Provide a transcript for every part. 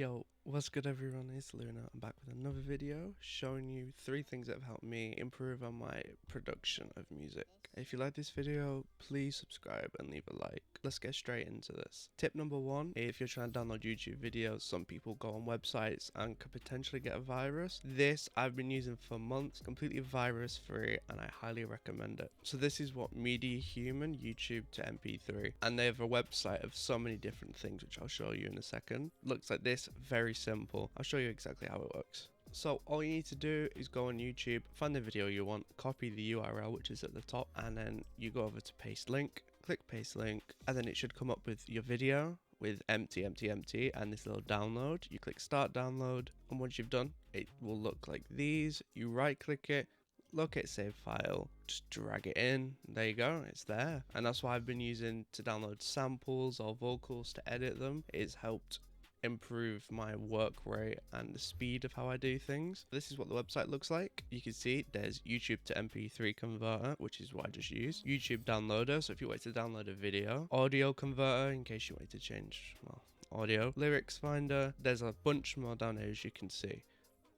Yo, what's good everyone, it's Luna. I'm back with another video showing you 3 things that have helped me improve on my production of music. If you like this video, please subscribe and leave a like. Let's get straight into this. Tip number 1, if you're trying to download YouTube videos, some people go on websites and could potentially get a virus. This I've been using for months, completely virus free, and I highly recommend it. So this is what Media Human, YouTube to MP3, and they have a website of so many different things which I'll show you in a second. Looks like this, very simple. I'll show you exactly how it works. So all you need to do is go on YouTube, find the video you want, copy the URL which is at the top, and then you go over to paste link, click paste link, and then it should come up with your video with empty and this little download. You click start download, and once you've done, it will look like these. You right click it, locate save file, just drag it in, there you go, it's there. And that's what I've been using to download samples or vocals to edit them. It's helped improve my work rate and the speed of how I do things. This is what the website looks like. You can see there's YouTube to MP3 converter, which is what I just used, YouTube downloader, so if you want to download a video, audio converter in case you want to change audio, lyrics finder. There's a bunch more down here as you can see,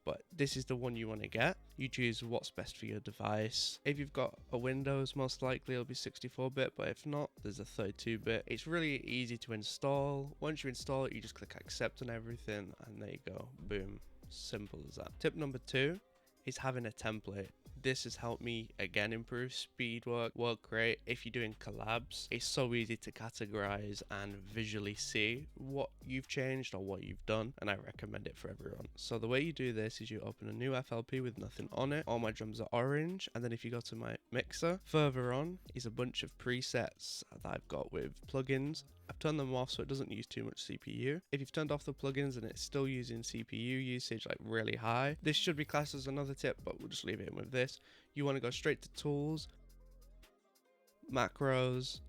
but this is the one you want to get. You choose what's best for your device. If you've got a Windows, most likely it'll be 64-bit, but if not, there's a 32-bit. It's really easy to install. Once you install it, you just click accept on everything, and there you go, boom, simple as that. Tip number 2 is having a template. This has helped me again improve speed work rate. If you're doing collabs, it's so easy to categorize and visually see what you've changed or what you've done, and I recommend it for everyone. So the way you do this is you open a new FLP with nothing on it. All my drums are orange, and then if you go to my mixer, further on is a bunch of presets that I've got with plugins. I've turned them off so it doesn't use too much CPU. If you've turned off the plugins and it's still using CPU usage like really high, this should be classed as another tip, but we'll just leave it in with this. You want to go straight to tools, macros,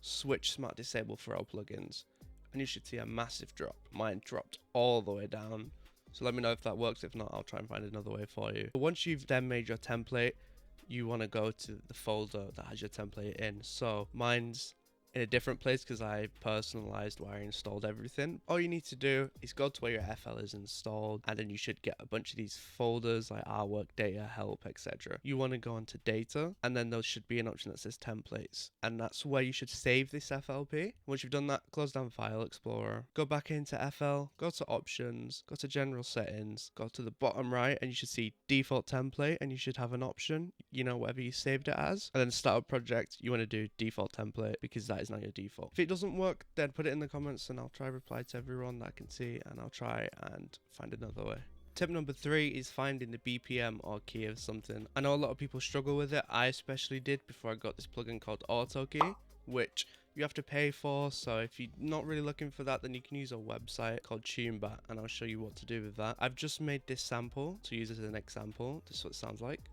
switch smart disable for all plugins, and you should see a massive drop. Mine dropped all the way down, so let me know if that works. If not, I'll try and find another way for you. Once you've then made your template, you want to go to the folder that has your template in. So mine's in a different place because I personalized where I installed everything. All you need to do is go to where your FL is installed, and then you should get a bunch of these folders like artwork, data, help, etc. You want to go onto data, and then there should be an option that says templates, and that's where you should save this FLP. Once you've done that, close down File Explorer, go back into FL, go to options, go to general settings, go to the bottom right, and you should see default template, and you should have an option, you know, whatever you saved it as, and then start a project. You want to do default template because that is not your default. If it doesn't work, then put it in the comments and I'll try reply to everyone that I can see, and I'll try and find another way. Tip number 3 is finding the BPM or key of something. I know a lot of people struggle with it. I especially did before I got this plugin called auto key, which you have to pay for. So if you're not really looking for that, then you can use a website called Tunebat, and I'll show you what to do with that. I've just made this sample to use as an example. This is what it sounds like.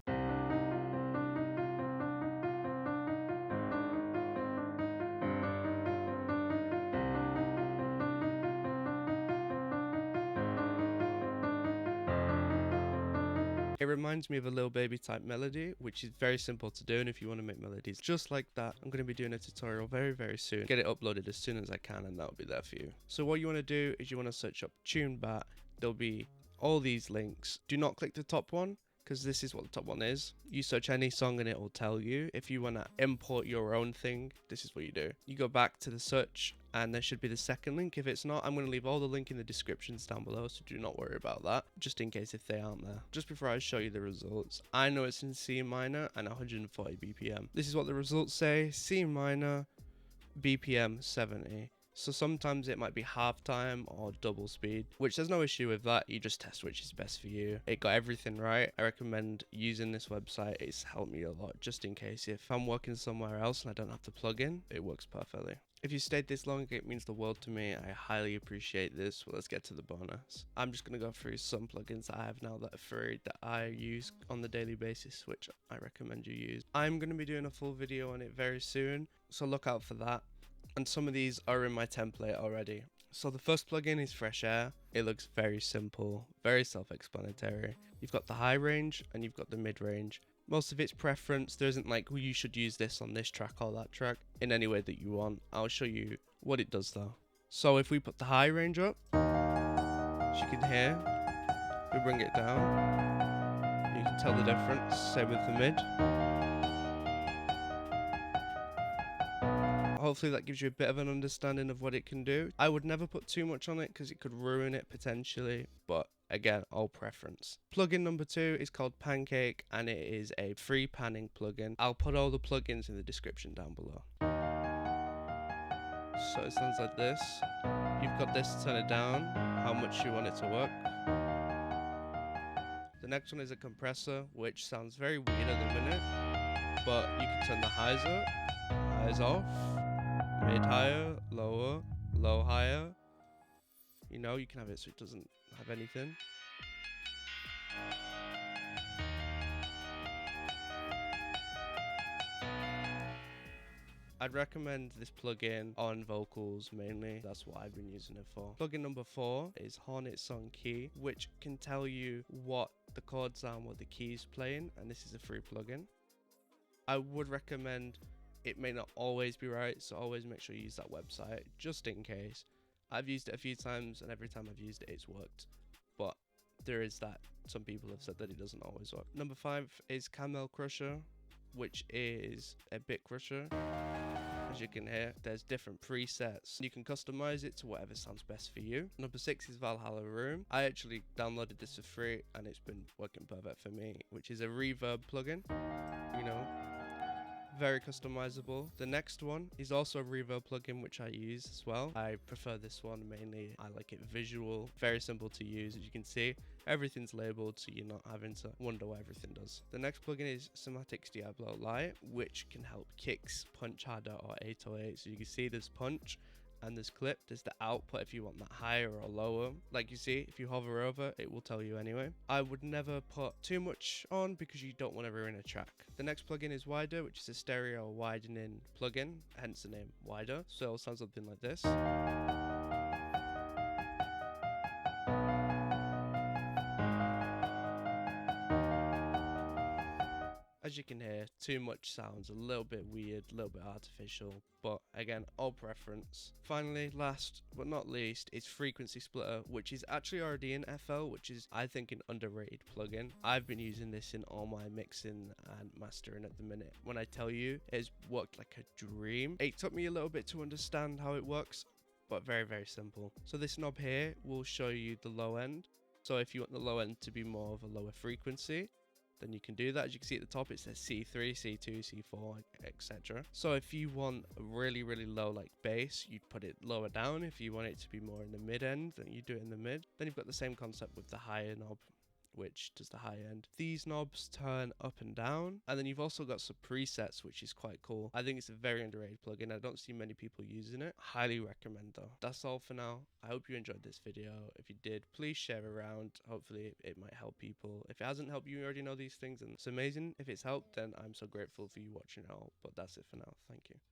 It reminds me of a Lil Baby type melody, which is very simple to do, and if you want to make melodies just like that, I'm going to be doing a tutorial very soon. Get it uploaded as soon as I can, and that'll be there for you. So what you want to do is you want to search up Tunebat. There'll be all these links. Do not click the top one, because this is what the top one is. You search any song and it will tell you. If you want to import your own thing, this is what you do. You go back to the search, and there should be the second link. If it's not, I'm going to leave all the link in the descriptions down below, so do not worry about that, just in case if they aren't there. Just before I show you the results, I know it's in C minor and 140 BPM. This is what the results say: C minor, BPM 70. So sometimes it might be half time or double speed, which there's no issue with that. You just test which is best for you. It got everything right. I recommend using this website. It's helped me a lot, just in case if I'm working somewhere else and I don't have to plug in, it works perfectly. If you stayed this long, it means the world to me. I highly appreciate this. Well, let's get to the bonus. I'm just going to go through some plugins that I have now that are free that I use on the daily basis, which I recommend you use. I'm going to be doing a full video on it very soon, so look out for that. And some of these are in my template already. So the first plugin is Fresh Air. It looks very simple, very self-explanatory. You've got the high range and you've got the mid range. Most of it's preference. There isn't like, well, you should use this on this track or that track in any way that you want. I'll show you what it does though. So if we put the high range up, As you can hear, we bring it down. You can tell the difference, same with the mid. Hopefully that gives you a bit of an understanding of what it can do. I would never put too much on it because it could ruin it potentially, but again, all preference. Plugin number 2 is called Pancake, and it is a free panning plugin. I'll put all the plugins in the description down below. So it sounds like this. You've got this to turn it down, how much you want it to work. The next one is a compressor, which sounds very weird at the minute, but you can turn the highs up, highs off, mid higher, lower, low higher. You know, you can have it so it doesn't have anything. I'd recommend this plugin on vocals mainly. That's what I've been using it for. Plugin number 4 is Hornet Song Key, which can tell you what the chords are and what the key is playing, and this is a free plugin. I would recommend, it may not always be right, so always make sure you use that website just in case. I've used it a few times, and every time I've used it, it's worked. But there is that. Some people have said that it doesn't always work. Number 5 is Camel Crusher, which is a bit crusher. As you can hear, there's different presets. You can customize it to whatever sounds best for you. Number 6 is Valhalla Room. I actually downloaded this for free, and it's been working perfect for me, which is a reverb plugin. You know, very customizable. The next one is also a reverb plugin, which I use as well. I prefer this one mainly. I like it visual, very simple to use. As you can see, everything's labeled, so you're not having to wonder what everything does. The next plugin is Diablo Lite, which can help kicks punch harder or 808. So you can see there's punch and there's clip. There's the output if you want that higher or lower. Like you see, if you hover over, it will tell you anyway. I would never put too much on because you don't want to ruin a track. The next plugin is Wider, which is a stereo widening plugin, hence the name Wider. So it'll sound something like this. As you can hear, too much sounds a little bit weird, a little bit artificial, but again, all preference. Finally, last but not least, is Frequency Splitter, which is actually already in FL, which is, I think, an underrated plugin. I've been using this in all my mixing and mastering at the minute. When I tell you, it's worked like a dream. It took me a little bit to understand how it works, but very, very simple. So this knob here will show you the low end. So if you want the low end to be more of a lower frequency, then you can do that. As you can see at the top, it says C3, C2, C4, etc. So if you want a really, really low like bass, you'd put it lower down. If you want it to be more in the mid end, then you do it in the mid. Then you've got the same concept with the higher knob, which does the high end. These knobs turn up and down, and then you've also got some presets, which is quite cool. I think it's a very underrated plugin. I don't see many people using it. Highly recommend though. That's all for now. I hope you enjoyed this video. If you did, please share around. Hopefully it might help people. If it hasn't helped you, already know these things, and it's amazing. If it's helped, then I'm so grateful for you watching it all. But that's it for now. Thank you.